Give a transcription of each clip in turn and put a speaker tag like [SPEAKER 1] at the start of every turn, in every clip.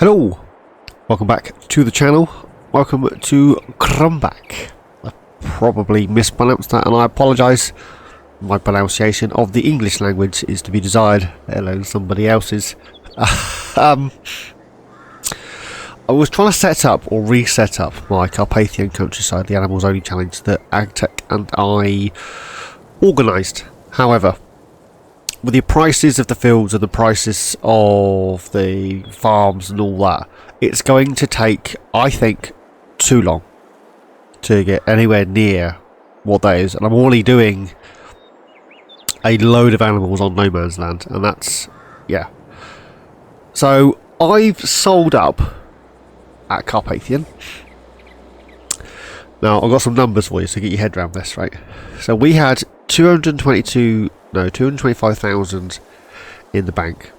[SPEAKER 1] Hello, welcome back to the channel. Welcome to Krumbach. I probably mispronounced that and I apologise. My pronunciation of the English language is to be desired, let alone somebody else's. I was trying to set up or reset up my Carpathian countryside, the animals only challenge that Agtech and I organised. However, with the prices of the fields and the prices of the farms and all that, it's going to take, I think, too long to get anywhere near what that is. And I'm already doing a load of animals on no man's land, and that's, yeah. So I've sold up at Carpathian. Now I've got some numbers for you so get your head around this, right? So we had 225,000 in the bank.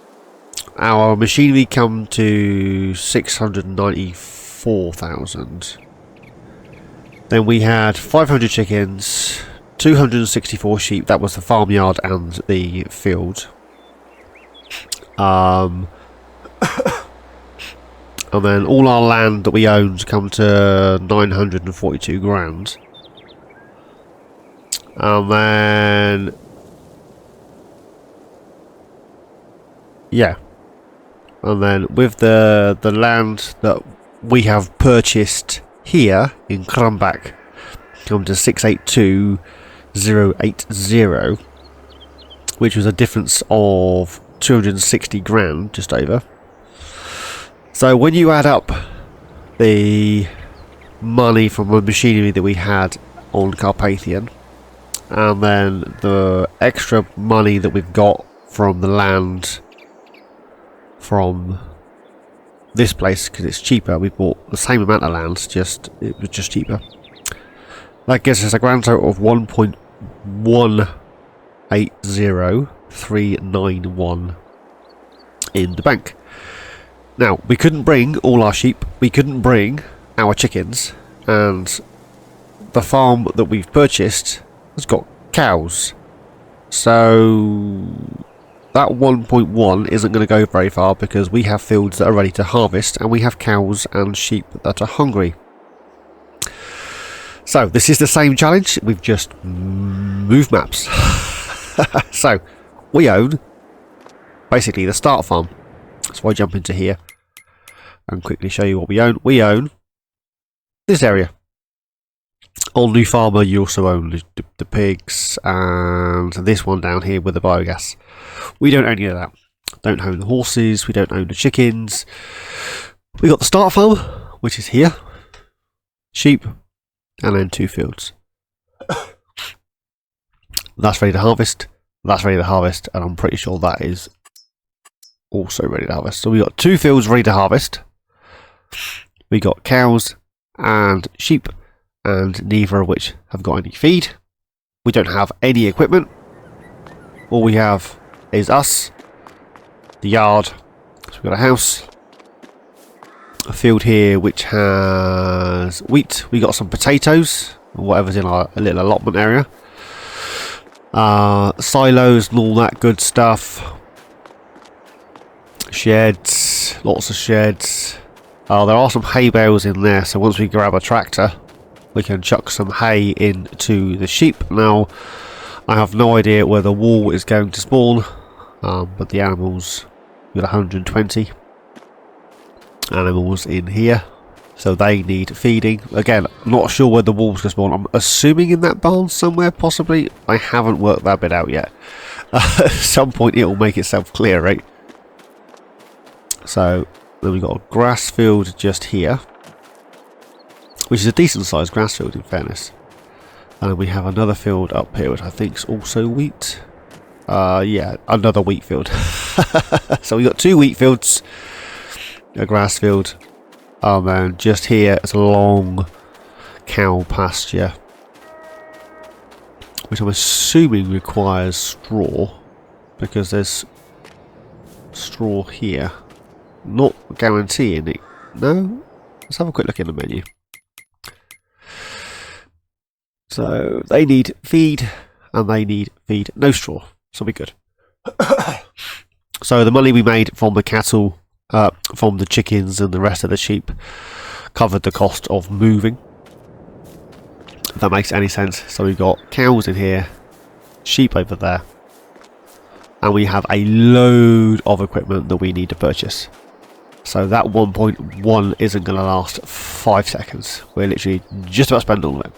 [SPEAKER 1] Our machinery come to 694,000. Then we had 500 chickens, 264 sheep. That was the farmyard and the field. And then all our land that we owned come to 942 grand. And then, yeah, and then with the land that we have purchased here in Krumbach, come to 682,080, which was a difference of 260 grand, just over. So when you add up the money from the machinery that we had on Carpathian, and then the extra money that we've got from the land from this place, because it's cheaper, we bought the same amount of land, it was just cheaper. That gives us a grand total of 1.180391 in the bank. Now, we couldn't bring all our sheep, we couldn't bring our chickens, and the farm that we've purchased has got cows. So that 1.1 isn't going to go very far because we have fields that are ready to harvest and we have cows and sheep that are hungry. So this is the same challenge, we've just moved maps. So we own basically the start farm. So I jump into here and quickly show you what we own. We own this area. On New Farmer you also own the pigs and this one down here with the biogas. We don't own any of that. Don't own the horses, we don't own the chickens. We got the start farm, which is here. Sheep, and then 2 fields. That's ready to harvest. That's ready to harvest, and I'm pretty sure that is also ready to harvest. So we got 2 fields ready to harvest. We got cows and sheep, and neither of which have got any feed. We don't have any equipment. All we have is us, the yard. So we've got a house, a field here which has wheat. We got some potatoes, or whatever's in our little allotment area. Silos and all that good stuff. Sheds, lots of sheds. There are some hay bales in there, so once we grab a tractor we can chuck some hay into the sheep. Now I have no idea where the wool is going to spawn, but the animals, we've got 120 animals in here, so they need feeding. Again, I'm not sure where the wool's going to spawn. I'm assuming in that barn somewhere, possibly. I haven't worked that bit out yet. At some point it will make itself clear, right? So then we've got a grass field just here, which is a decent sized grass field in fairness. And we have another field up here which I think is also wheat. Yeah, another wheat field. So we got 2 wheat fields, a grass field, and then just here it's a long cow pasture, which I'm assuming requires straw, because there's straw here. Not guaranteeing it. No? Let's have a quick look in the menu. So they need feed, and they need feed, no straw, so we're good. So the money we made from the cattle from the chickens and the rest of the sheep covered the cost of moving. If that makes any sense. So we've got cows in here, sheep over there, and we have a load of equipment that we need to purchase. So that 1.1 isn't going to last 5 seconds. We're literally just about to spend all of it.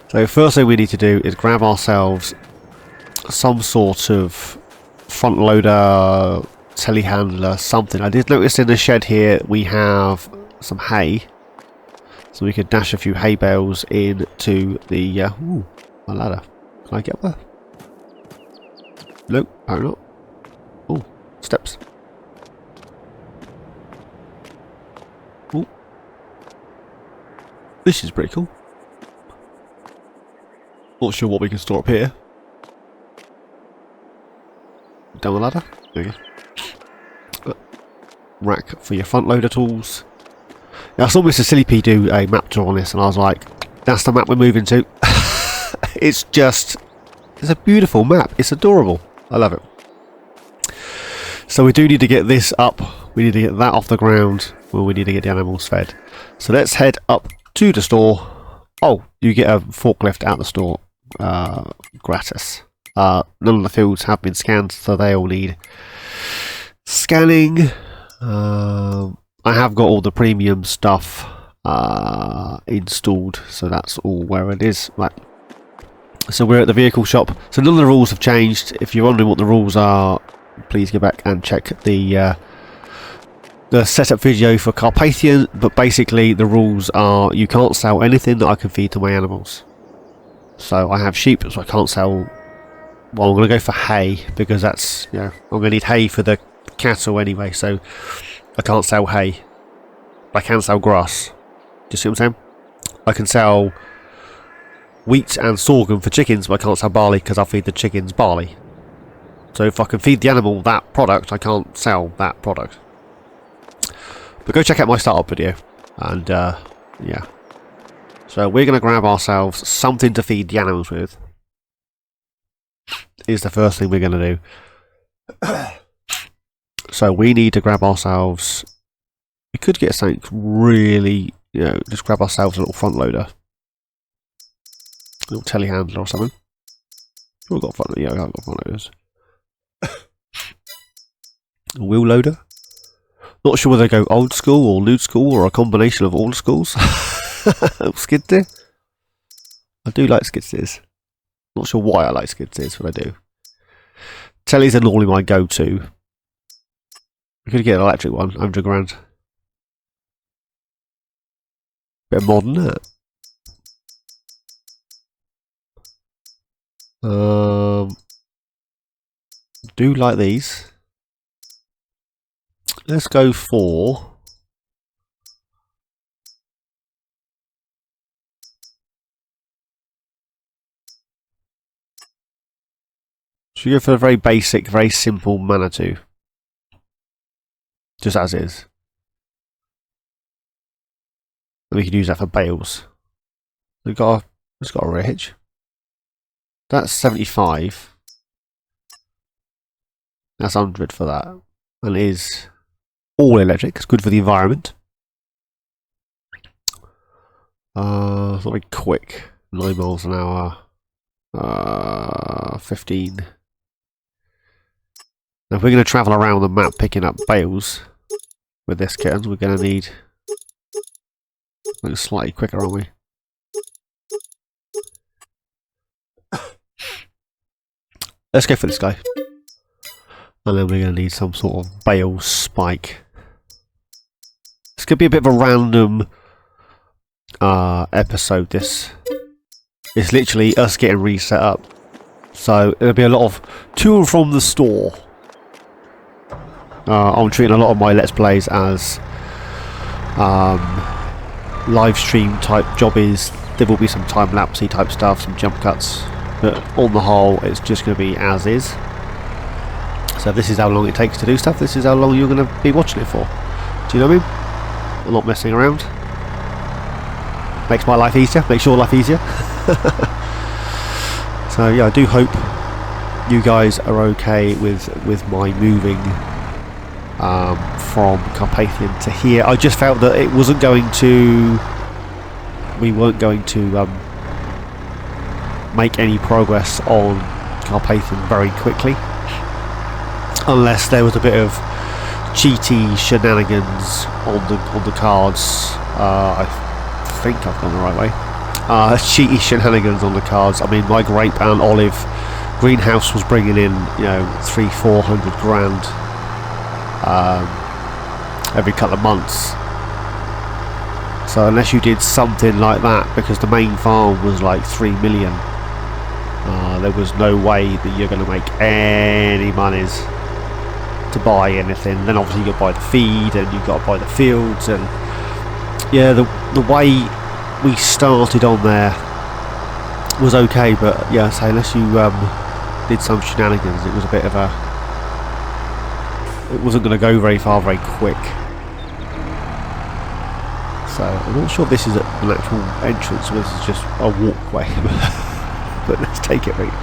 [SPEAKER 1] So first thing we need to do is grab ourselves some sort of front loader, telehandler, something. I did notice in the shed here we have some hay. So we could dash a few hay bales into the... ooh, a ladder. Can I get up there? Nope, apparently not. Oh, steps. Oh. This is pretty cool. Not sure what we can store up here. Down the ladder. There we go. Rack for your front loader tools. Now, I saw Mr. Silly P do a map tour on this, and I was like, that's the map we're moving to. It's a beautiful map. It's adorable. I love it. So we do need to get this up. We need to get that off the ground. Well, we need to get the animals fed. So let's head up to the store. Oh, you get a forklift out the store gratis. None of the fields have been scanned, so they all need scanning. I have got all the premium stuff installed, so that's all where it is. Right. So we're at the vehicle shop. So none of the rules have changed. If you're wondering what the rules are, please go back and check the setup video for Carpathian. But basically the rules are you can't sell anything that I can feed to my animals. So I have sheep, so I can't sell... Well, I'm going to go for hay, because that's, you know, I'm going to need hay for the cattle anyway, so I can't sell hay. I can sell grass. Do you see what I'm saying? I can sell wheat and sorghum for chickens, but I can't sell barley because I'll feed the chickens barley. So if I can feed the animal that product, I can't sell that product. But go check out my startup video, and yeah. So we're going to grab ourselves something to feed the animals with. Is the first thing we're going to do. So we need to grab ourselves... We could get something really... You know, just grab ourselves a little front loader. A little telehandler or something. We've got front... Yeah, I've got front loaders. A wheel loader. Not sure whether they go old school or new school or a combination of all schools. Skid steer. I do like skid steers. Not sure why I like skid steers, but I do. Tellies are normally my go-to. We could get an electric one, 100 grand. Bit of modern, isn't it? Do like these. Let's go for... Should we go for a very basic, very simple Manitou? Just as is. And we could use that for bales. It's got a rear hitch. That's 75. That's 100 for that. And it is all electric. It's good for the environment. It's not very quick. 9 miles an hour. 15. Now if we're going to travel around the map picking up bales with this kitten, we're going to need something slightly quicker, aren't we? Let's go for this guy. And then we're going to need some sort of bale spike. This could be a bit of a random episode, this. It's literally us getting reset up. So there'll be a lot of to and from the store. I'm treating a lot of my Let's Plays as live stream type jobbies. There will be some time-lapsey type stuff, some jump cuts. But on the whole, it's just going to be as is. So this is how long it takes to do stuff. This is how long you're going to be watching it for. Do you know what I mean? I'm not messing around. Makes my life easier. Makes your life easier. So yeah, I do hope you guys are okay with my moving from Carpathian to here. I just felt that it wasn't going to, we weren't going to make any progress on Carpathian very quickly unless there was a bit of cheaty shenanigans on the cards. I think I've gone the right way. Cheaty shenanigans on the cards. I mean, my grape and olive greenhouse was bringing in, you know, 300-400 grand every couple of months. So unless you did something like that, because the main farm was like 3 million, there was no way that you're going to make any monies to buy anything. Then obviously you've got to buy the feed and you've got to buy the fields, and yeah, the way we started on there was okay, but yeah, so unless you did some shenanigans, it was a bit of a, it wasn't going to go very far very quick. So I'm not sure if this is an actual entrance or this is just a walkway. But let's take it, mate.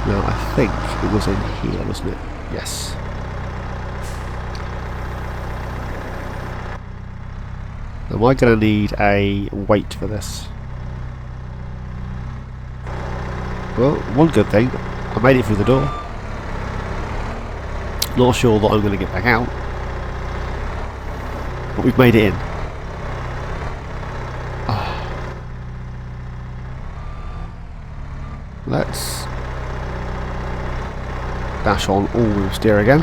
[SPEAKER 1] Now I think it was in here, wasn't it? Yes. Am I going to need a weight for this? Well, one good thing, I made it through the door. Not sure that I'm going to get back out, but we've made it in. Let's dash on all-wheel steer again.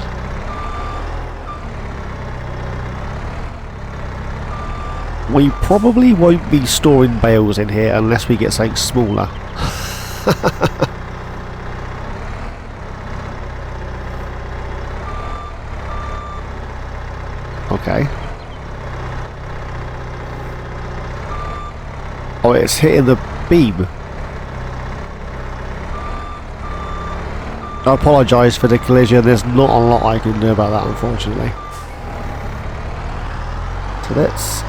[SPEAKER 1] We probably won't be storing bales in here unless we get something smaller. Okay. Oh, it's hitting the beam. I apologise for the collision, there's not a lot I can do about that, unfortunately. So let's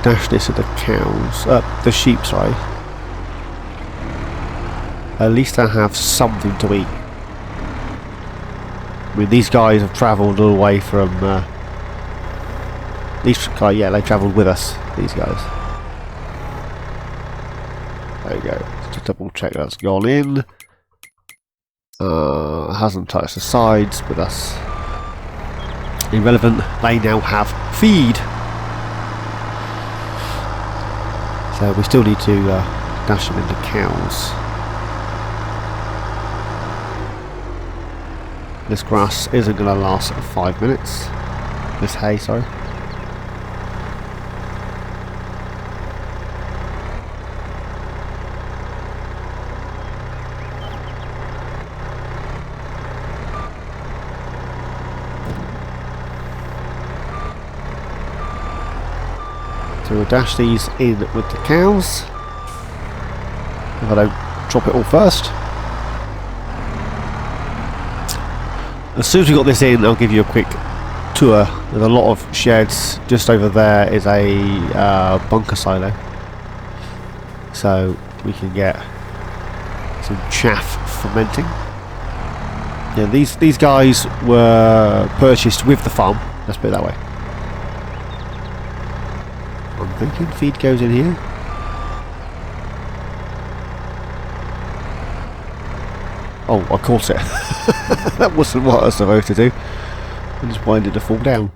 [SPEAKER 1] dash this at the cows, the sheep, sorry. At least I have something to eat. I mean, these guys have travelled all the way from, yeah, they travelled with us, these guys. There you go. Just double check that's gone in. Hasn't touched the sides, but that's irrelevant. They now have feed. So we still need to dash them into cows. This grass isn't going to last 5 minutes. This hay, sorry. So we'll dash these in with the cows. If I don't drop it all first. As soon as we got this in, I'll give you a quick tour. There's a lot of sheds. Just over there is a bunker silo, so we can get some chaff fermenting. Yeah, these guys were purchased with the farm. Let's put it that way. I'm thinking feed goes in here. Oh, I caught it. That wasn't what I was supposed to do. I just wanted it to fall down.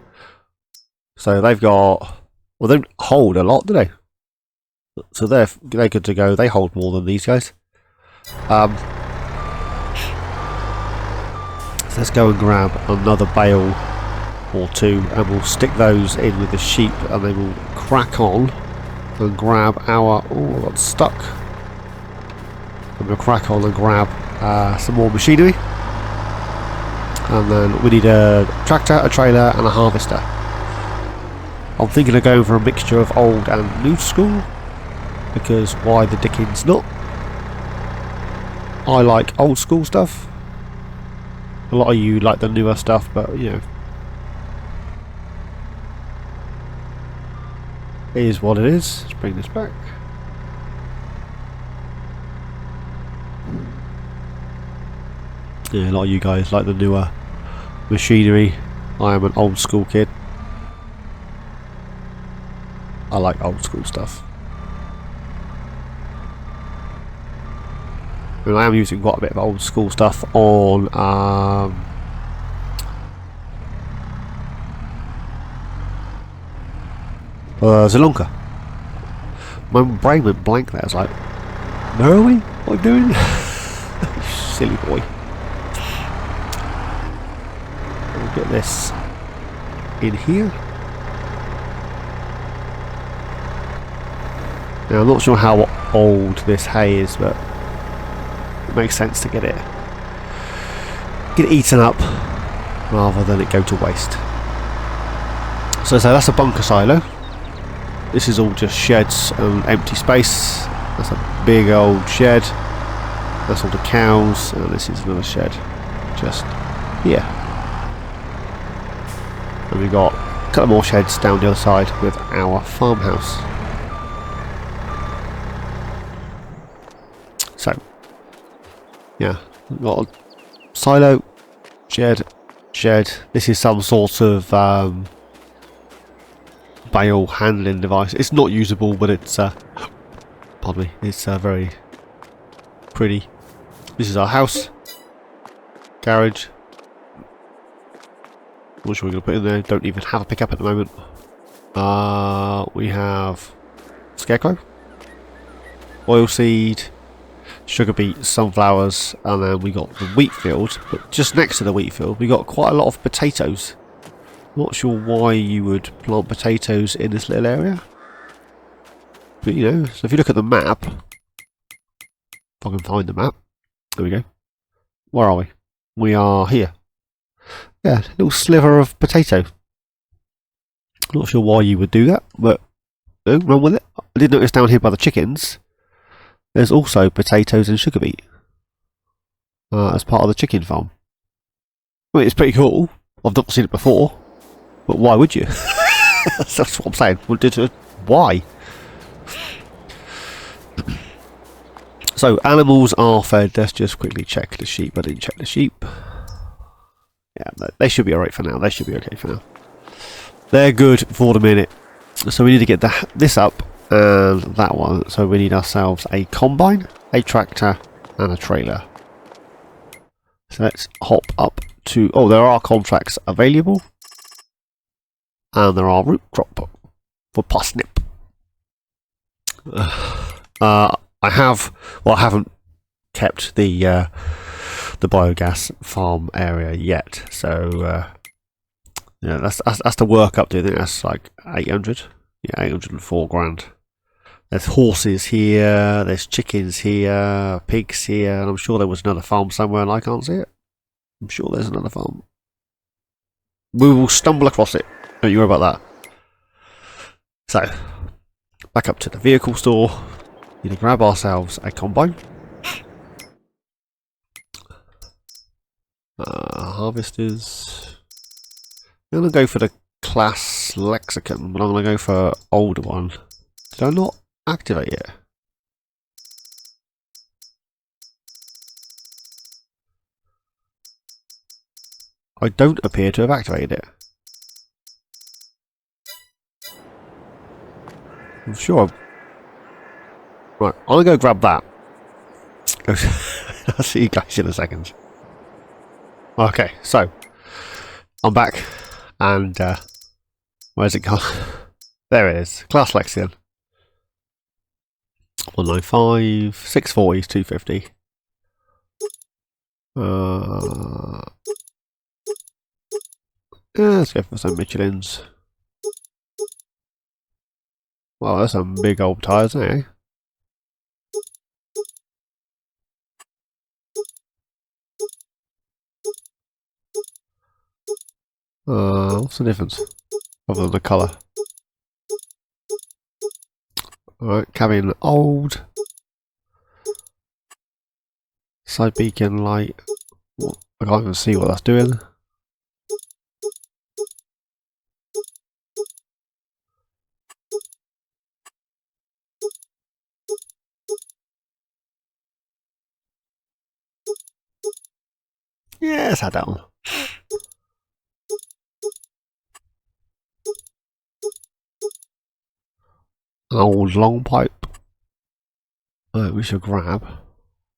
[SPEAKER 1] So they've got, well, they don't hold a lot, do they? So they're good to go. They hold more than these guys. So let's go and grab another bale or two, and we'll stick those in with the sheep, and then we'll crack on and grab our, oh, I got stuck. And we'll crack on and grab some more machinery, and then we need a tractor, a trailer and a harvester. I'm thinking of going for a mixture of old and new school, because why the dickens not? I like old school stuff. A lot of you like the newer stuff, but you know, it is what it is. Let's bring this back. Yeah, a lot of you guys like the newer machinery. I am an old school kid. I like old school stuff. And I am using quite a bit of old school stuff on Sri Lanka. My brain went blank there. I was like, where are we? What are we doing? Silly boy. We'll get this in here. Now I'm not sure how old this hay is, but it makes sense to get it eaten up rather than it go to waste. So that's a bunker silo. This is all just sheds and empty space. That's a big old shed. That's all the cows, and this is another shed just here. And we've got a couple more sheds down the other side with our farmhouse. So, yeah, we've got a silo, shed. This is some sort of bale handling device. It's not usable, but it's pardon me, it's very pretty. This is our house, garage. Not sure we're going to put in there. Don't even have a pickup at the moment. We have scarecrow, oilseed, sugar beet, sunflowers, and then we got the wheat field. But just next to the wheat field, we got quite a lot of potatoes. Not sure why you would plant potatoes in this little area, but you know. So if you look at the map, if I can find the map, there we go. Where are we? We are here. Yeah, a little sliver of potato. Not sure why you would do that, but no, run with it. I did notice down here by the chickens, there's also potatoes and sugar beet as part of the chicken farm. I mean, it's pretty cool. I've not seen it before, but why would you? That's what I'm saying. Why? So, animals are fed. Let's just quickly check the sheep. I didn't check the sheep. Yeah, they should be alright for now. They should be okay for now. They're good for the minute. So we need to get this up and that one. So we need ourselves a combine, a tractor, and a trailer. So let's hop up to... Oh, there are contracts available. And there are root crop for parsnip. I haven't kept the biogas farm area yet, so yeah, that's the work up to. I think that's like 800. Yeah, 804 grand. There's horses here, there's chickens here, pigs here, and I'm sure there was another farm somewhere and I can't see it. I'm sure there's another farm. We will stumble across it. Don't you worry about that. So, back up to the vehicle store. Need to grab ourselves a combine. Harvesters. I'm going to go for the class lexicon, but I'm going to go for an older one. Did I not activate it? I don't appear to have activated it. I'm sure. Right, I'm going to go grab that. I'll see you guys in a second. Okay, so I'm back, and where's it gone? There it is. Class lexicon. 195, 640 is 250. Yeah, let's go for some Michelins. Wow, that's some big old tyres, eh? What's the difference? Other than the colour. Alright, cabin old. Side beacon light. I can't even see what that's doing. Yeah, let's add that on. An old long pipe. We should grab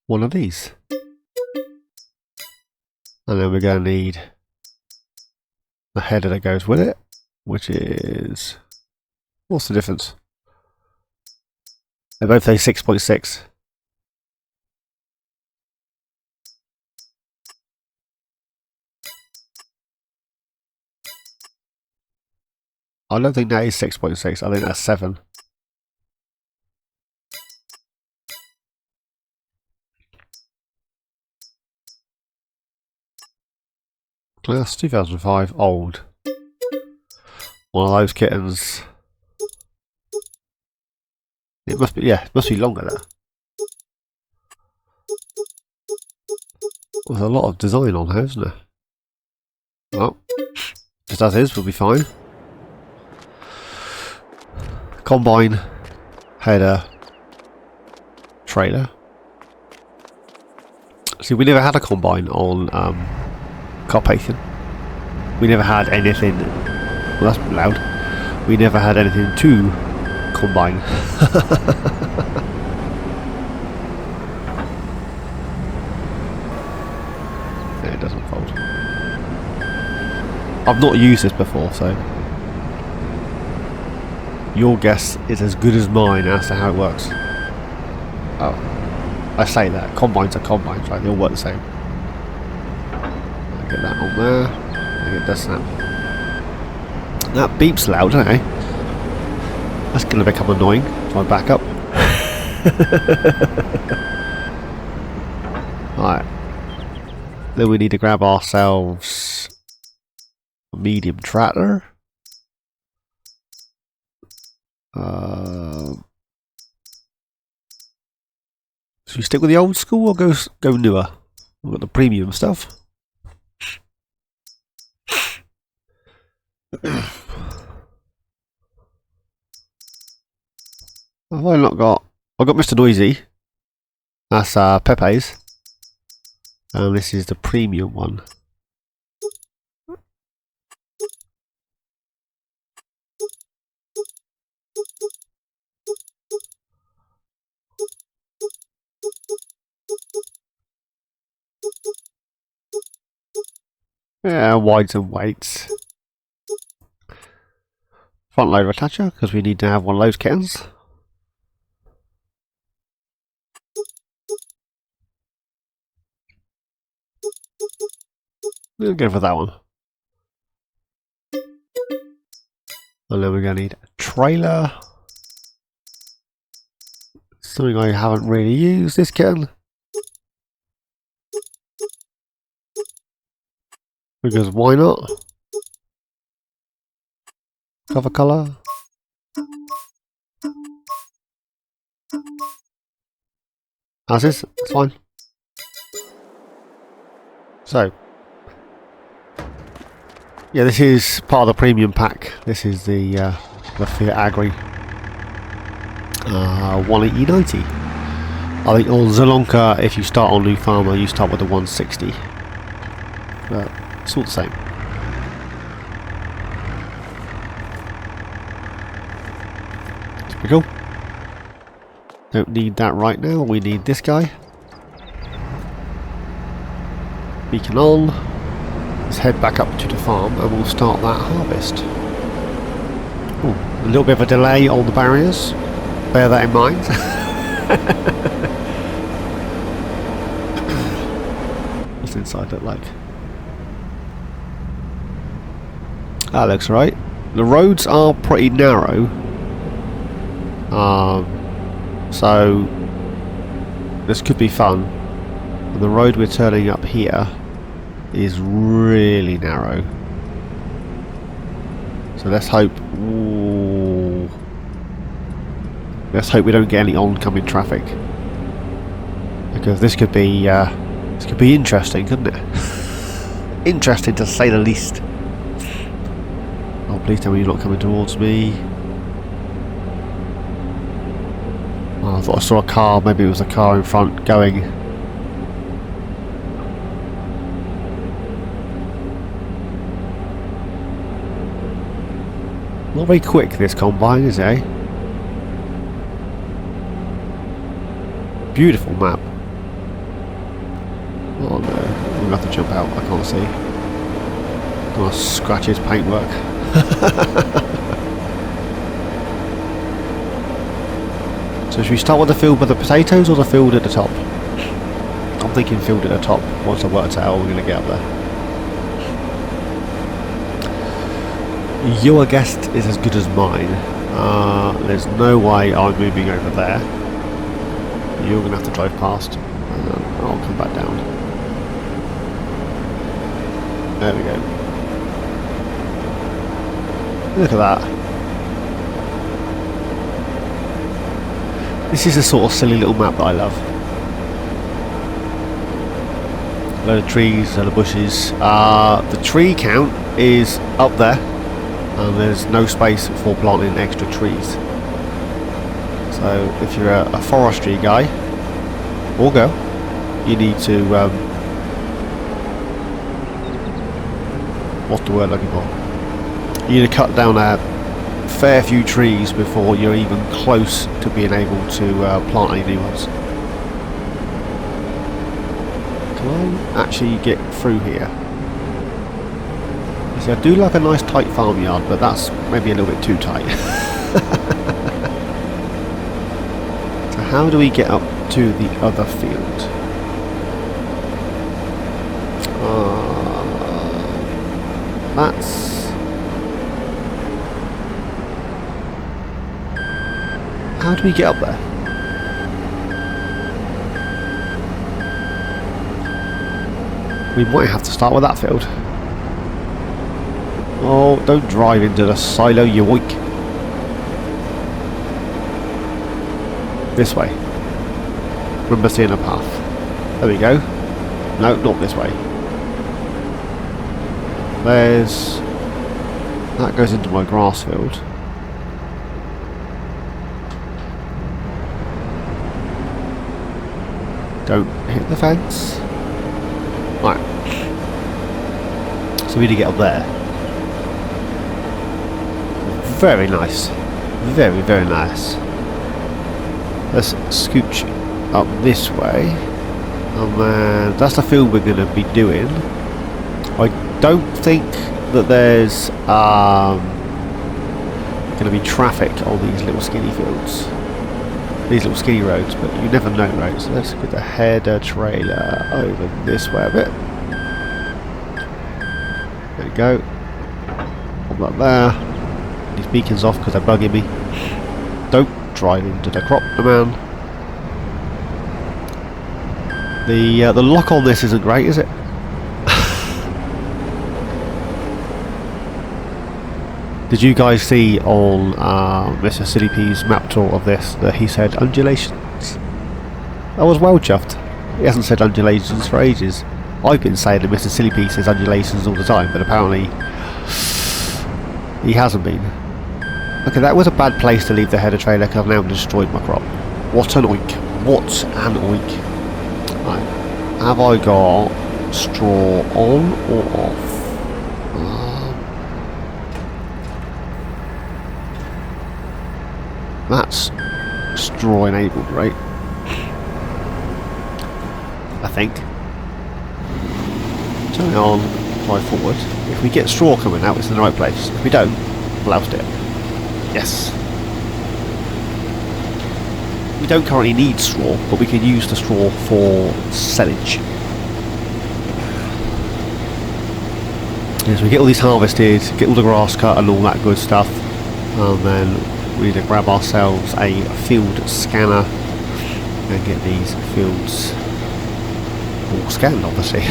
[SPEAKER 1] one of these. And then we're going to need the header that goes with it, which is... What's the difference? They both say 6.6. I don't think that is 6.6. I think that's 7. Class 2005, old. One of those kittens. It must be, yeah, it must be longer there. There's a lot of design on here, isn't there? Well, just as is, we'll be fine. Combine, header, trailer. See, we never had a combine on Carpathian. We never had anything. Well, that's loud. We never had anything to combine. Yeah, it doesn't fold. I've not used this before, so your guess is as good as mine as to how it works. Oh, I say that. Combines are combines, right? They all work the same. I'll get that on there. I think it does snap. That beeps loud, don't it? That's going to become annoying. Try and back up. Alright. Then we need to grab ourselves a medium tractor. Should we stick with the old school or go newer? We've got the premium stuff. Have I not got... I've got Mr. Noisy. That's Pepe's. And this is the premium one. Yeah, wides and weights. Front loader attacher, because we need to have one of those kittens. We'll go for that one. And then we're going to need a trailer. Something I haven't really used, this kitten. Because why not? Cover colour. As is, it's fine. So, yeah, this is part of the premium pack. This is the Fiat Agri 180/90. I think on Zelonka, if you start on New Farmer, you start with the 160. But it's all the same. It's pretty cool. Don't need that right now. We need this guy. Beacon on. Let's head back up to the farm and we'll start that harvest. Ooh, a little bit of a delay on the barriers. Bear that in mind. What's the inside look like? That looks right. The roads are pretty narrow. So this could be fun. And the road we're turning up here is really narrow. So let's hope. Ooh, let's hope we don't get any oncoming traffic, because this could be interesting, couldn't it? Interesting to say the least. Oh, please tell me you're not coming towards me. Oh, I thought I saw a car. Maybe it was a car in front going. Not very quick, this combine, is it? Eh? Beautiful map. Oh no, I'm gonna have to jump out, I can't see. Don't want to scratch his paintwork. So should we start with the field with the potatoes or the field at the top? I'm thinking field at the top, once I've worked out how we're going to get up there. Your guess is as good as mine. There's no way I'm moving over there. You're going to have to drive past, and then I'll come back down. There we go. Look at that. This is a sort of silly little map that I love. A load of trees, a load of bushes. The tree count is up there, and there's no space for planting extra trees. So if you're a forestry guy or girl, you need to what's the word looking for? You need to cut down a fair few trees before you're even close to being able to plant any new ones. Can I actually get through here? See, I do like a nice tight farmyard, but that's maybe a little bit too tight. So how do we get up to the other field? That's... How do we get up there? We might have to start with that field. Oh, don't drive into the silo, you oink. This way. Remember seeing a path. There we go. No, not this way. There's... That goes into my grass field. Don't hit the fence. Right. So we need to get up there. Very nice. Very, very nice. Let's scooch up this way. And then that's the field we're going to be doing. I don't think that there's going to be traffic on these little skinny fields. These little skinny roads, but you never know, right? So let's get the header trailer over this way a bit. There we go. Pop that there. These beacons off because they're bugging me. Don't drive into the crop, man. The lock on this isn't great, is it? Did you guys see on Mr. Silly P's map tour of this that he said undulations? I was well chuffed. He hasn't said undulations for ages. I've been saying that Mr. Silly P says undulations all the time, but apparently he hasn't been. Okay, that was a bad place to leave the header trailer because I've now destroyed my crop. What an oink. What an oink. Right. Have I got straw on or off? That's straw enabled, right? I think. Turn it on, drive forward. If we get straw coming out, it's in the right place. If we don't, bloused it. Yes. We don't currently need straw, but we can use the straw for silage. Yes, we get all these harvested, get all the grass cut and all that good stuff, and then we need to grab ourselves a field scanner and get these fields all scanned, obviously.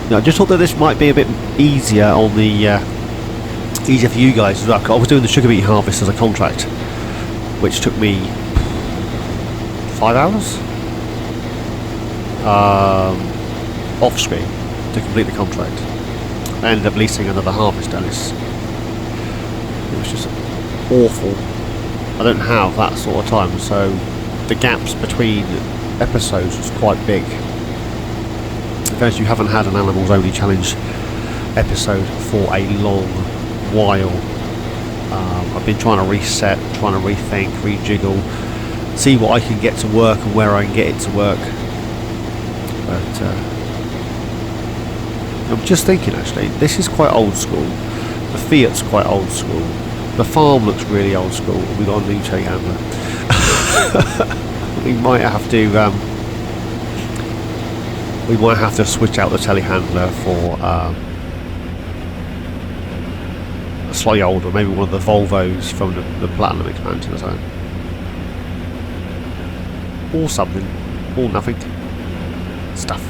[SPEAKER 1] Now, I just thought that this might be a bit easier on the easier for you guys as well. I was doing the sugar beet harvest as a contract, which took me 5 hours off screen to complete the contract. I ended up leasing another harvest, and it was just awful. I don't have that sort of time, so the gaps between episodes was quite big. fairness, you haven't had an Animals Only Challenge episode for a long while. I've been trying to reset, trying to rethink, rejiggle, see what I can get to work and where I can get it to work. But I'm just thinking, actually, this is quite old school. The Fiat's quite old school. The farm looks really old school. We've got a new telehandler. We might have to switch out the telehandler for a slightly older, maybe one of the Volvos from the Platinum expansion or something. Or something. Or nothing. Stuff.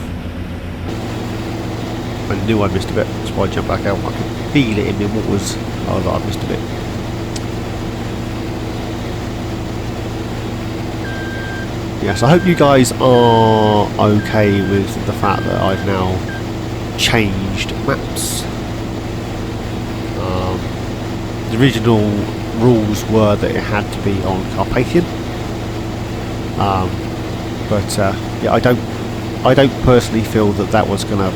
[SPEAKER 1] I knew I missed a bit, that's why I jumped back out. I could feel it in me what was. Oh, that I missed a bit. Yes, I hope you guys are okay with the fact that I've now changed maps. The original rules were that it had to be on Carpathian, but yeah, I don't personally feel that that was gonna.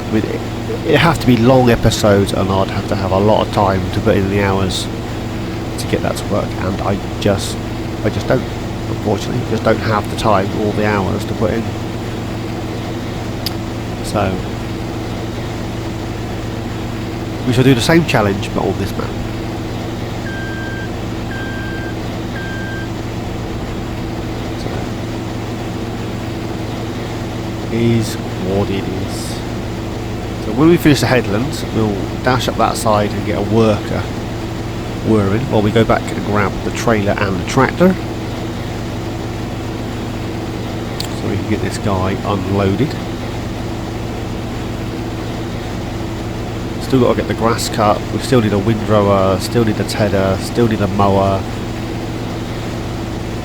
[SPEAKER 1] I mean, it'd have to be long episodes, and I'd have to have a lot of time to put in the hours to get that to work, and I just don't. Unfortunately, just don't have the time or the hours to put in. So we shall do the same challenge but on this map. So is what it is. So when we finish the headlands, we'll dash up that side and get a worker whirring while we go back and grab the trailer and the tractor. We can get this guy unloaded. Still got to get the grass cut. We still need a windrower, still need a tedder, still need a mower.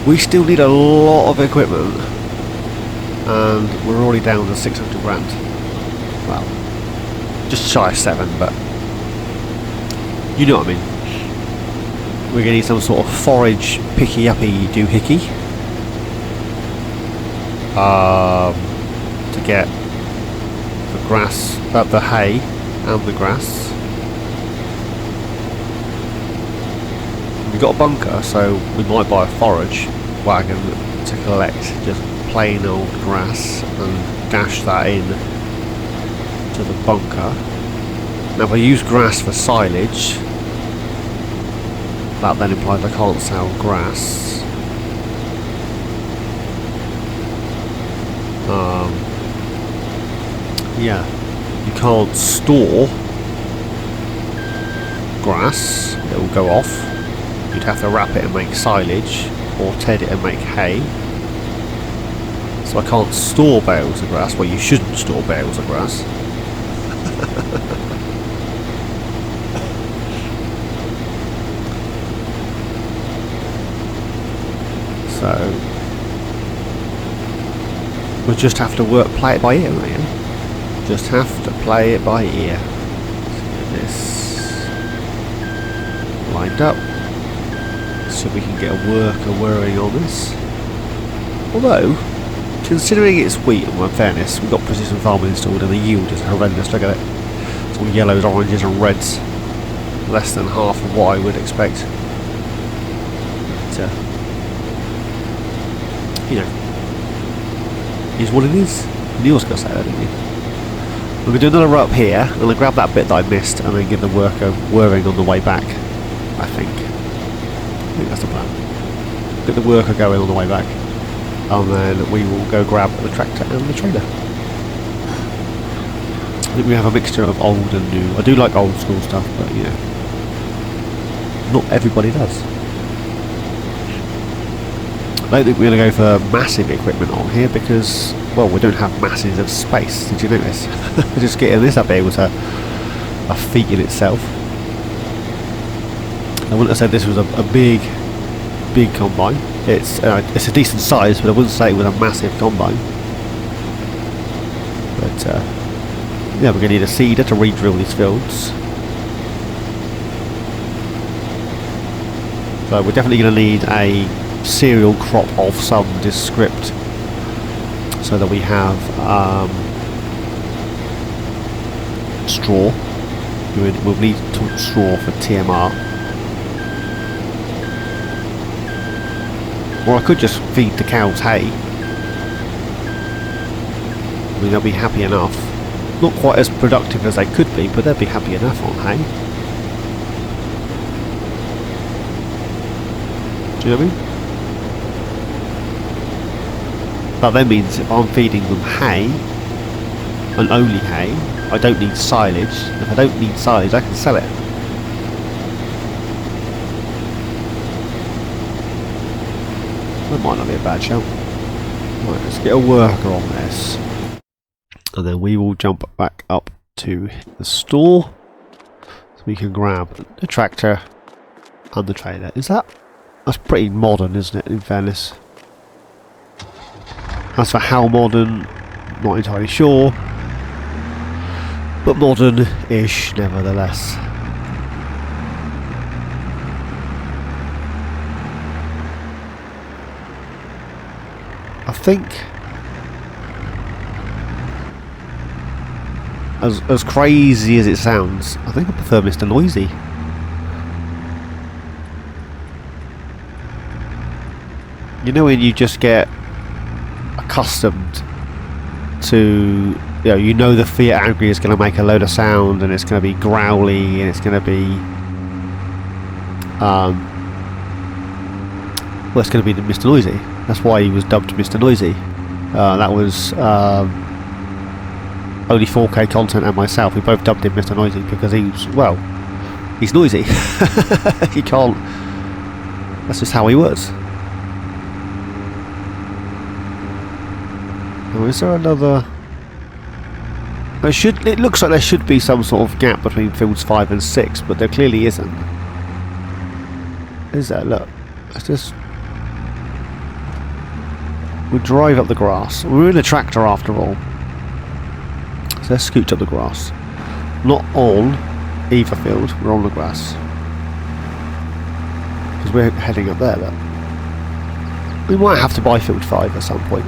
[SPEAKER 1] We still need a lot of equipment, and we're already down to 600 grand. Well, just shy of 7, but you know what I mean. We're going to need some sort of forage picky-uppy doohickey. To get the grass, the hay and the grass. We've got a bunker, so we might buy a forage wagon to collect just plain old grass and dash that in to the bunker. Now if I use grass for silage, that then implies I can't sell grass. Yeah, you can't store grass, it will go off. You'd have to wrap it and make silage, or ted it and make hay. So I can't store bales of grass. Well, you shouldn't store bales of grass. So we'll just have to play it by ear, really. Just have to play it by ear. Let's get this lined up so we can get a worker whirring on this. Although, considering it's wheat, and in fairness, we've got precision farming installed and the yield is horrendous. Look at it. It's all yellows, oranges and reds. Less than half of what I would expect. But, you know, is what it is. Neil's going to say that, didn't he? We're going to do another run up here, and I'll grab that bit that I missed, and then get the worker whirring on the way back, I think that's the plan. Get the worker going on the way back, and then we will go grab the tractor and the trailer. I think we have a mixture of old and new. I do like old school stuff, but you know, not everybody does. I don't think we're going to go for massive equipment on here because, well, we don't have masses of space. Did you notice? Just getting this up here was a feat in itself. I wouldn't have said this was a big combine. It's a decent size, but I wouldn't say it was a massive combine. But yeah, we're going to need a seeder to re-drill these fields. So we're definitely going to need a cereal crop of some descript. so that we have straw. We'll need straw for TMR. Or I could just feed the cows hay. I mean, they'll be happy enough. Not quite as productive as they could be, but they'll be happy enough on hay. Do you know what I mean? That then means if I'm feeding them hay, and only hay, I don't need silage. If I don't need silage, I can sell it. That might not be a bad shout. Right, let's get a worker on this. And then we will jump back up to the store. So we can grab the tractor and the trailer. That's pretty modern, isn't it, in fairness? As for how modern, not entirely sure. But modern-ish, nevertheless. I think, as crazy as it sounds, I think I prefer Mr. Noisy. You know when you just get accustomed to, you know the Fiat Agri is going to make a load of sound and it's going to be growly and it's going to be well, it's going to be the Mr. Noisy. That's why he was dubbed Mr. Noisy. That was only 4K content and myself. We both dubbed him Mr. Noisy because he's noisy. He can't. That's just how he was. Oh, is there another? It looks like there should be some sort of gap between fields 5 and 6, but there clearly isn't. Is there? Look, it's just. We drive up the grass. We're in a tractor after all. So let's scooch up the grass. Not on either field, we're on the grass. Because we're heading up there, look. We might have to buy field 5 at some point.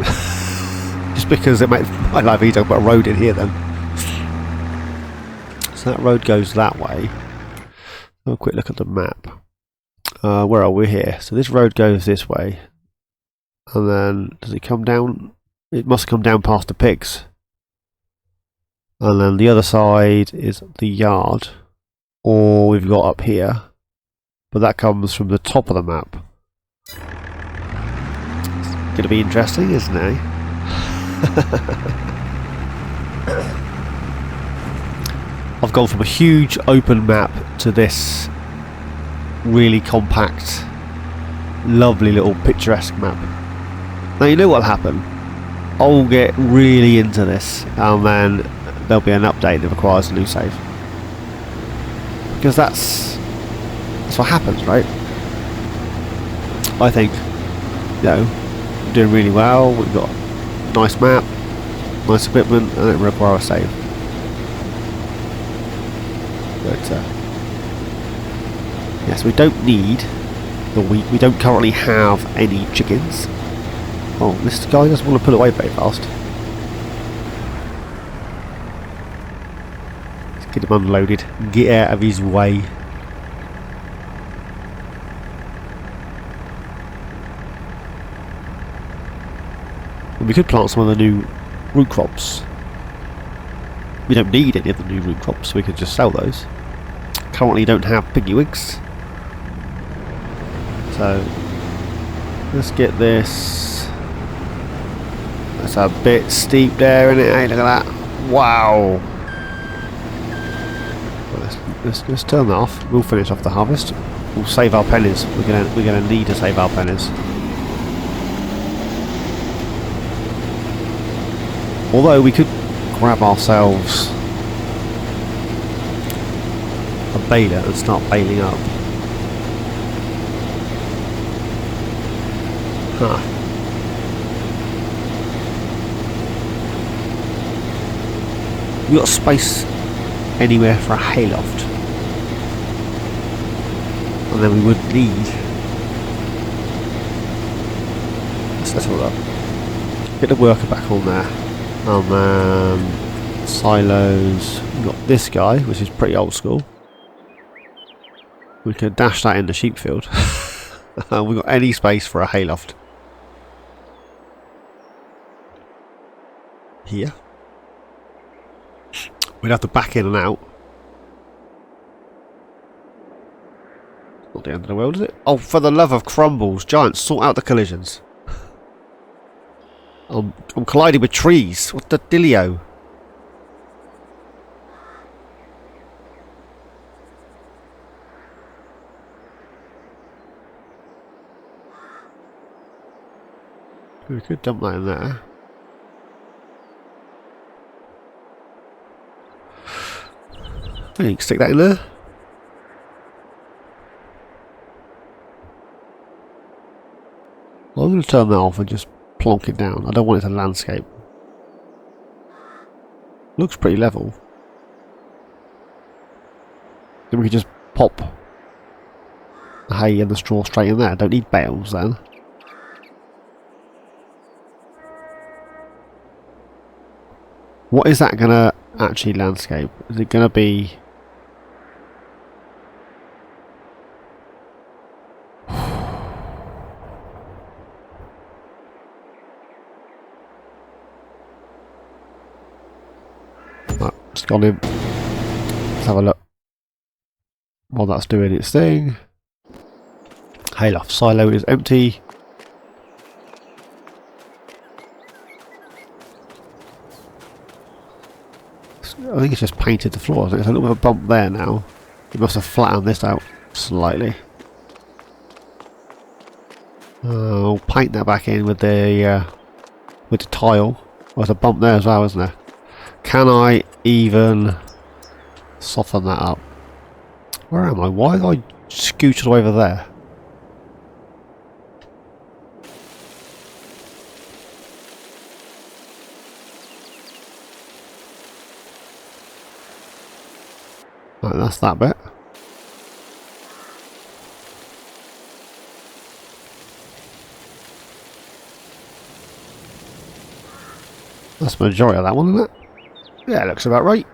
[SPEAKER 1] Just because it might life easier to put a road in here then. So that road goes that way. Have a quick look at the map. Where are we here? So this road goes this way. And then, does it come down? It must come down past the pigs. And then the other side is the yard. Or we've got up here. But that comes from the top of the map. It's going to be interesting, isn't it? I've gone from a huge open map to this really compact, lovely little picturesque map. Now you know what'll happen. I'll get really into this and then there'll be an update that requires a new save. Because that's what happens, right? I think, we're doing really well, we've got a nice map, nice equipment, and it requires a save. But yes, we don't need the wheat. We don't currently have any chickens. Oh, this guy doesn't want to pull away very fast. Let's get him unloaded. Get out of his way. And we could plant some of the new root crops. We don't need any of the new root crops, so we could just sell those. Currently don't have piggy wigs. So let's get this. That's a bit steep there, isn't it? Hey, look at that! Wow. Let's turn that off. We'll finish off the harvest. We'll save our pennies. We're gonna need to save our pennies. Although we could grab ourselves a baler and start baling up. Huh. We got space anywhere for a hayloft, and then we would need. Let's settle up. Get the worker back on there. And then silos. We've got this guy, which is pretty old school. We can dash that in the sheep field. We've got any space for a hayloft. Here. We'd have to back in and out. Not the end of the world, is it? Oh, for the love of crumbles, giants, sort out the collisions. I'm colliding with trees. What the dealio? We could dump that in there. You can stick that in there. Well, I'm going to turn that off and just plonk it down. I don't want it to landscape. Looks pretty level. Then we could just pop the hay and the straw straight in there. Don't need bales then. What is that going to actually landscape? Is it going to be... Right, just gone in. Let's have a look. While that's doing its thing. Hayloft silo is empty. I think it's just painted the floor. There's a little bit of a bump there now. It must have flattened this out slightly. I'll paint that back in with the tile. There's a bump there as well, isn't there? Can I even soften that up? Where am I? Why have I scooted over there? Right, that's that bit. That's the majority of that one, isn't it? Yeah, it looks about right.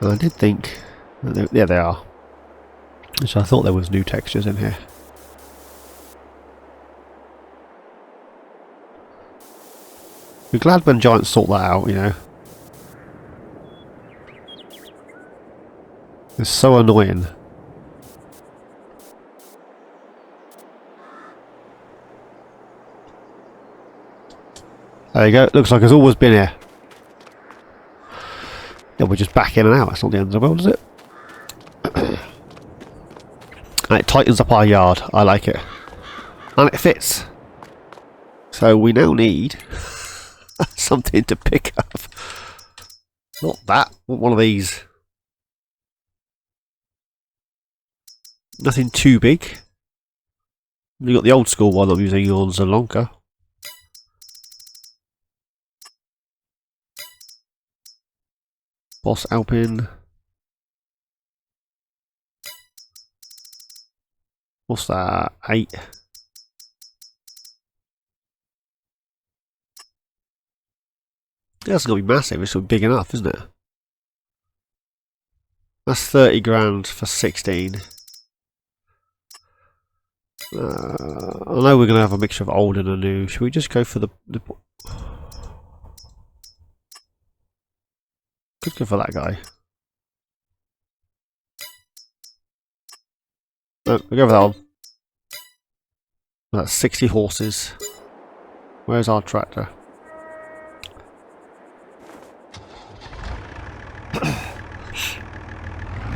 [SPEAKER 1] I did think... Yeah, they are. So I thought there was new textures in here. We're glad when giants sort that out, you know. It's so annoying. There you go. Looks like it's always been here. Then we're just back in and out. That's not the end of the world, is it? And it tightens up our yard. I like it. And it fits. So we now need something to pick up. Not that. One of these. Nothing too big. We've got the old school one I'm using on Zalonka. Boss Alpin. What's that? 8. That's going to be massive. It's big enough, isn't it? That's 30 grand for 16. I know we're going to have a mixture of old and a new. Should we just go for the could go for that guy. No, we'll go for that one. That's 60 horses. Where's our tractor?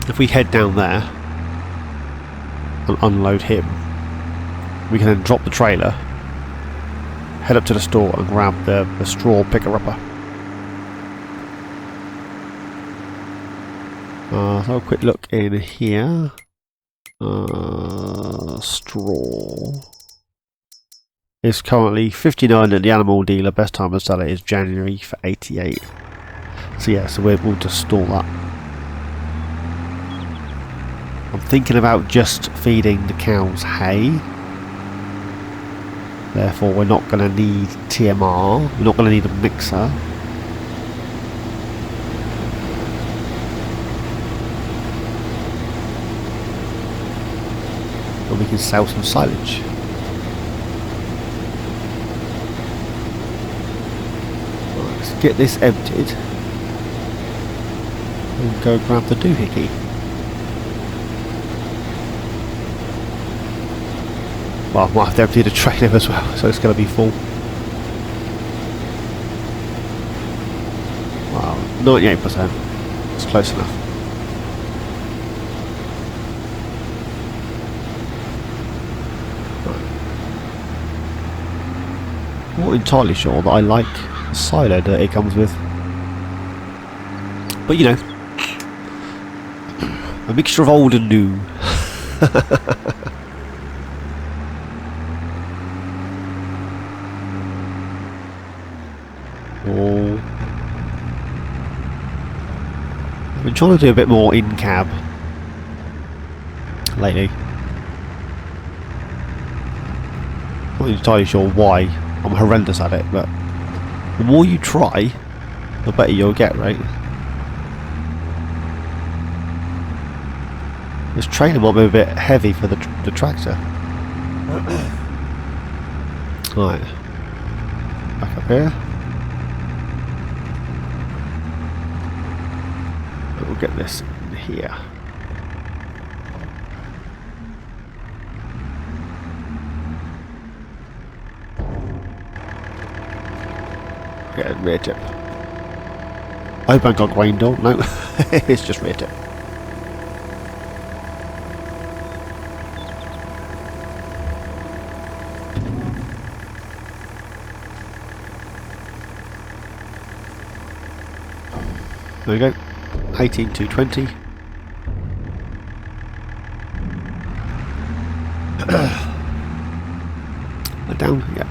[SPEAKER 1] If we head down there and unload him, we can then drop the trailer, head up to the store and grab the straw picker-upper. So have a quick look in here. Straw is currently 59 at the animal dealer. Best time to sell it is January for 88. So yeah, so we'll just store that. I'm thinking about just feeding the cows hay. Therefore we're not going to need TMR, we're not going to need a mixer. And we can sell some silage. Right, let's get this emptied and go grab the doohickey. Well, I might have to empty the trailer as well, so it's going to be full. Wow, 98%. It's close enough. Right. I'm not entirely sure that I like the silo that it comes with. But you know, a mixture of old and new. Oh. I've been trying to do a bit more in-cab lately. Not entirely sure why. I'm horrendous at it, but the more you try, the better you'll get, right? This trailer might be a bit heavy for the tractor. Right. Back up here. We'll get this in here. Get a rear tip. I hope I got grain door. No, it's just rear tip. There we go. 18220. Down, yeah.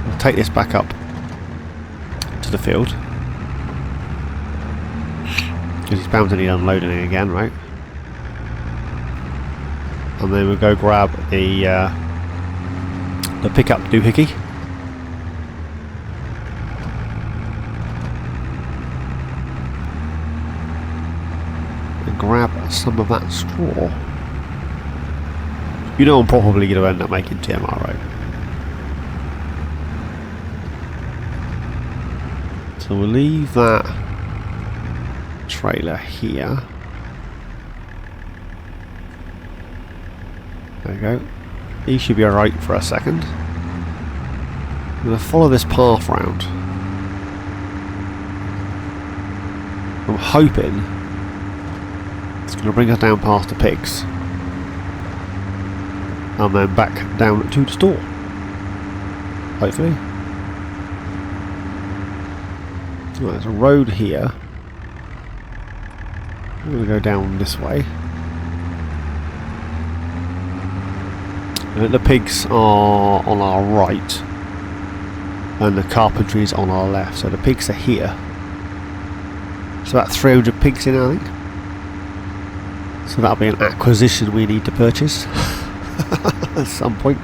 [SPEAKER 1] We'll take this back up to the field because he's bound to need unloading it again, right? And then we'll go grab the pickup doohickey. Grab some of that straw. You know I'm probably going to end up making TMR, right? So we'll leave that trailer here. There we go. He should be alright for a second. I'm going to follow this path round. I'm hoping it's going to bring us down past the pigs and then back down to the store, hopefully. Right, there's a road here. We're going to go down this way. The pigs are on our right and the carpentry is on our left, so the pigs are here. It's about 300 pigs in, I think. So that'll be an acquisition we need to purchase at some point.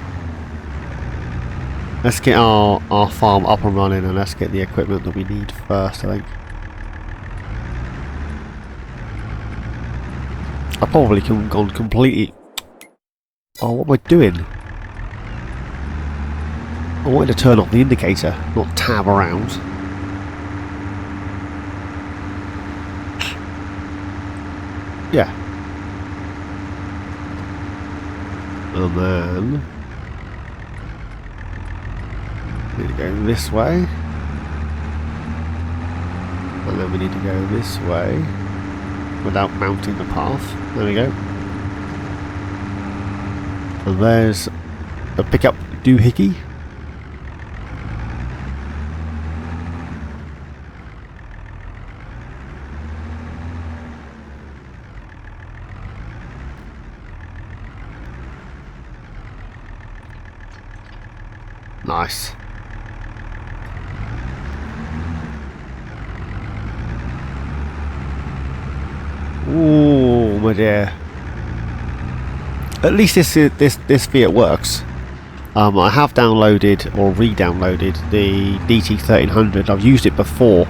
[SPEAKER 1] Let's get our farm up and running and let's get the equipment that we need first, I think. I probably could have gone completely... Oh, what am I doing? I wanted to turn off the indicator, not tab around. Yeah. And then we need to go this way, and then we need to go this way without mounting the path. There we go. And there's a pickup doohickey. Nice. Ooh, my dear. at least this Fiat works. I have downloaded or re-downloaded the DT1300. I've used it before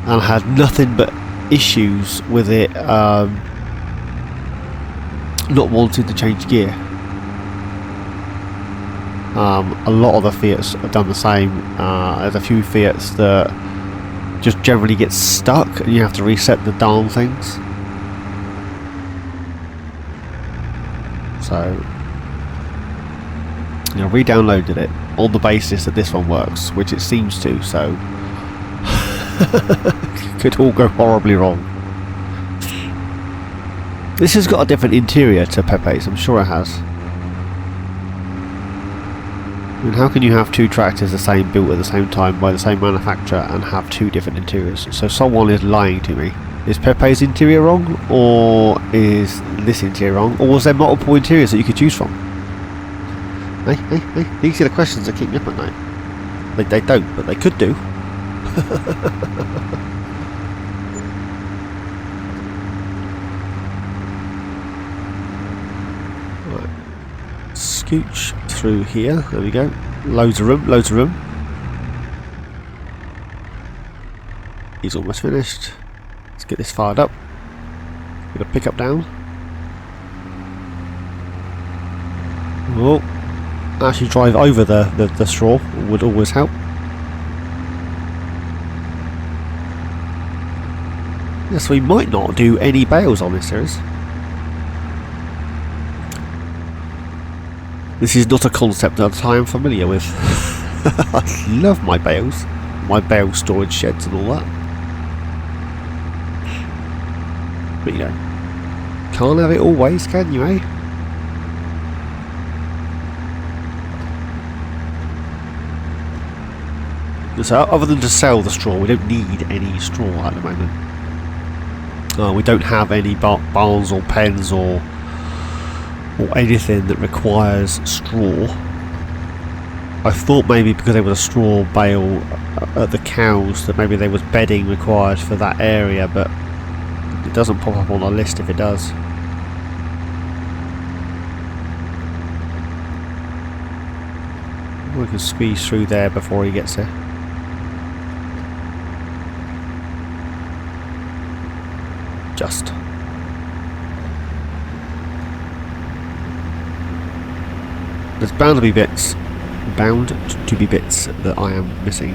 [SPEAKER 1] and had nothing but issues with it not wanting to change gear. A lot of the Fiats have done the same. There's a few Fiats that just generally get stuck and you have to reset the darn things. So, you know, re-downloaded it on the basis that this one works, which it seems to, so could all go horribly wrong. This has got a different interior to Pepe's, I'm sure it has. I mean, how can you have two tractors the same built at the same time by the same manufacturer and have two different interiors? So someone is lying to me. Is Pepe's interior wrong, or is this interior wrong, or was there multiple interiors that you could choose from? Hey, these are the questions that keep me up at night. They don't, but they could do. Right. Scooch through here. There we go. Loads of room, loads of room. He's almost finished. Let's get this fired up. Get a pickup down. Oh, actually drive over the straw would always help. Yes, we might not do any bales on this series. This is not a concept that I am familiar with. I love my bales, my bale storage sheds and all that. But you know, can't have it always, can you, eh? So other than to sell the straw, we don't need any straw at the moment. We don't have any barns or pens or anything that requires straw. I thought maybe because there was a straw bale at the cows that maybe there was bedding required for that area, but it doesn't pop up on our list if it does. We can squeeze through there before he gets there. Just. There's bound to be bits that I am missing,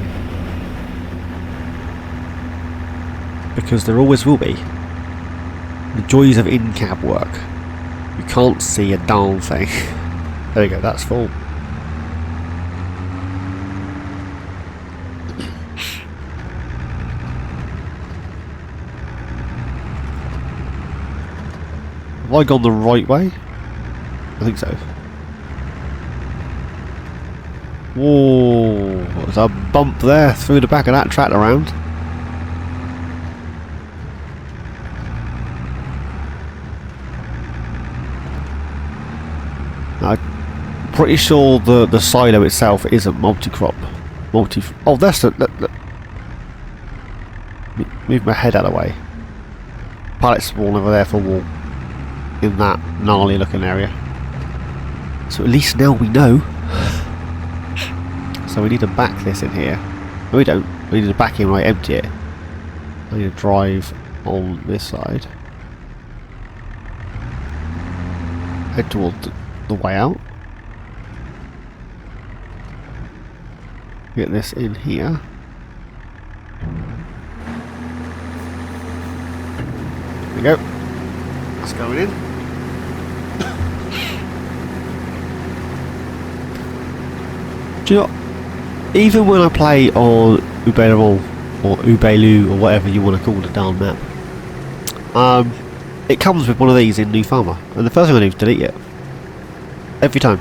[SPEAKER 1] because there always will be. The joys of in-cab work. You can't see a darn thing. There we go, that's full. Have I gone the right way? I think so. Whoa, there's a bump there through the back of that tractor around. I'm pretty sure the silo itself isn't multi-crop. Oh, that's the... Look. Move my head out of the way. Pallet spawn over there for wall. In that gnarly looking area. So at least now we know. So we need to back this in here. No, we don't. We need to back in when I empty it. I need to drive on this side. Head towards the way out. Get this in here. There we go. It's going in. Do you know, even when I play on Uberon or Ubelu or whatever you want to call the darn map, it comes with one of these in New Farmer, and the first thing I do is delete it. Every time.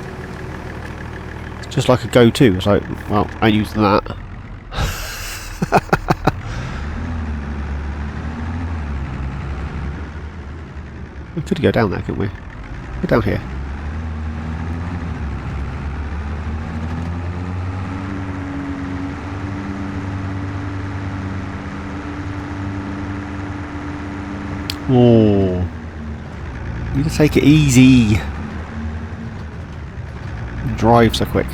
[SPEAKER 1] It's just like a go-to. It's like, well, I ain't using that. We could go down there, couldn't we? Go down here. Oh. Need to take it easy. Drive so quick.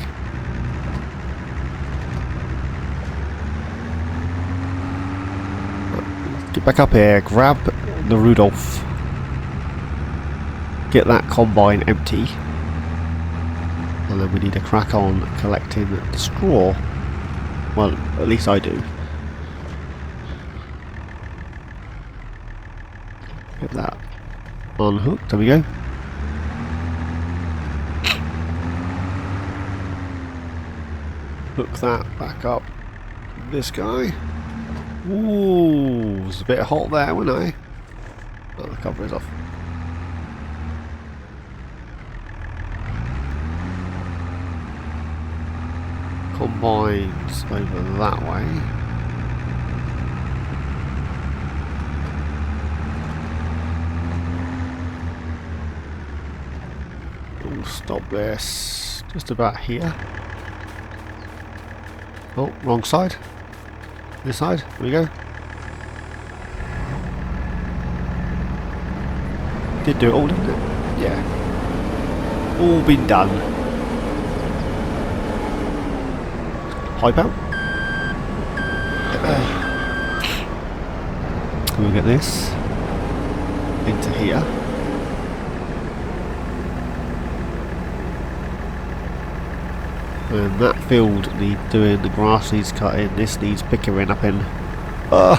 [SPEAKER 1] Get back up here. Grab the Rudolph. Get that combine empty. And then we need to crack on collecting the straw. Well, at least I do. Get that unhooked. There we go. Hook that back up. This guy. Ooh, it's a bit hot there, wasn't I? Oh, the cover is off. Combines over that way. We'll stop this just about here. Oh, wrong side. This side. Here we go. Did do it all, didn't it? Yeah. All been done. Pipe out. We'll get this into here. And that field needs doing, the grass needs cutting, this needs pickering up in. I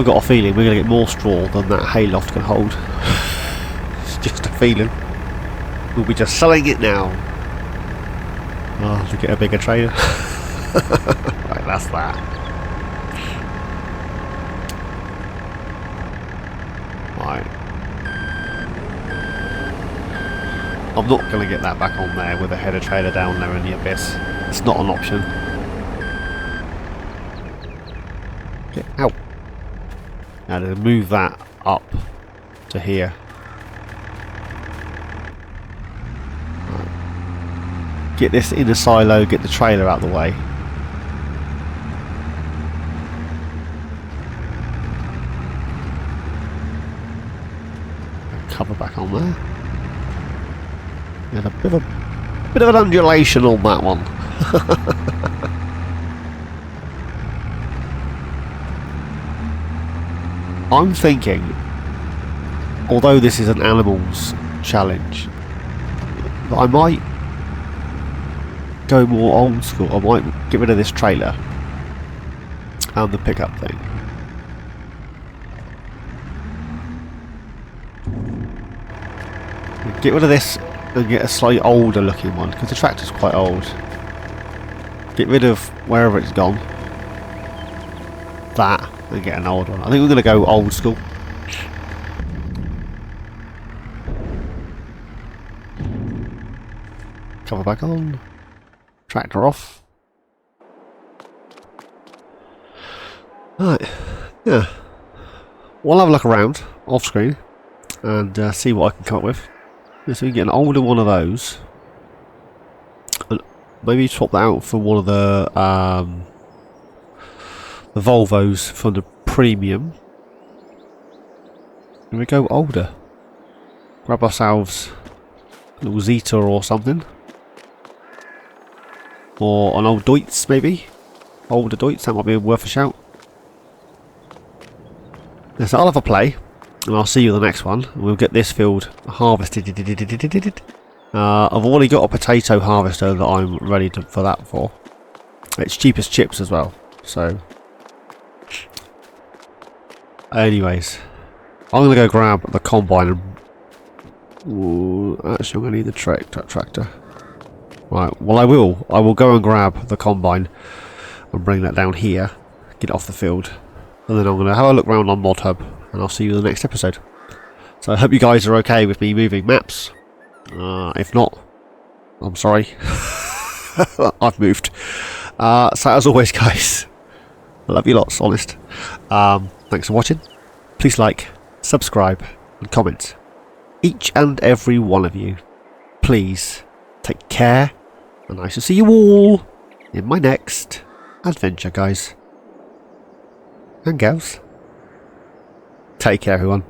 [SPEAKER 1] got a feeling we're going to get more straw than that hayloft can hold. It's just a feeling. We'll be just selling it now. Oh, to get a bigger trailer. Right, that's that. Right. I'm not going to get that back on there with a header trailer down there in the abyss. It's not an option. Get out. Now to move that up to here. Right. Get this in the silo, get the trailer out of the way. Cover back on there. And a bit of an undulation on that one. I'm thinking, although this is an animals challenge, that I might go more old school. I might get rid of this trailer and the pickup thing. Get rid of this and get a slightly older looking one, because the tractor's quite old. Get rid of wherever it's gone. That, and get an old one. I think we're going to go old school. Cover back on. Tractor off. Right, yeah. We'll have a look around, off screen, and see what I can come up with. So we can get an older one of those, and maybe swap that out for one of the Volvos for the premium. And we go older. Grab ourselves a little Zeta or something, or an old Deutz maybe. Older Deutz, that might be worth a shout. Yeah, so I'll have a play. And I'll see you in the next one. We'll get this field harvested. I've already got a potato harvester that I'm ready for that for. It's cheap as chips as well. So, anyways, I'm gonna go grab the combine. Ooh, actually, I'm gonna need the tractor. Right. Well, I will go and grab the combine and bring that down here. Get it off the field, and then I'm gonna have a look around on ModHub. And I'll see you in the next episode. So I hope you guys are okay with me moving maps. If not, I'm sorry. I've moved. So as always, guys, I love you lots, honest. Thanks for watching. Please like, subscribe, and comment. Each and every one of you. Please take care, and I shall see you all in my next adventure, guys and gals. Take care, everyone.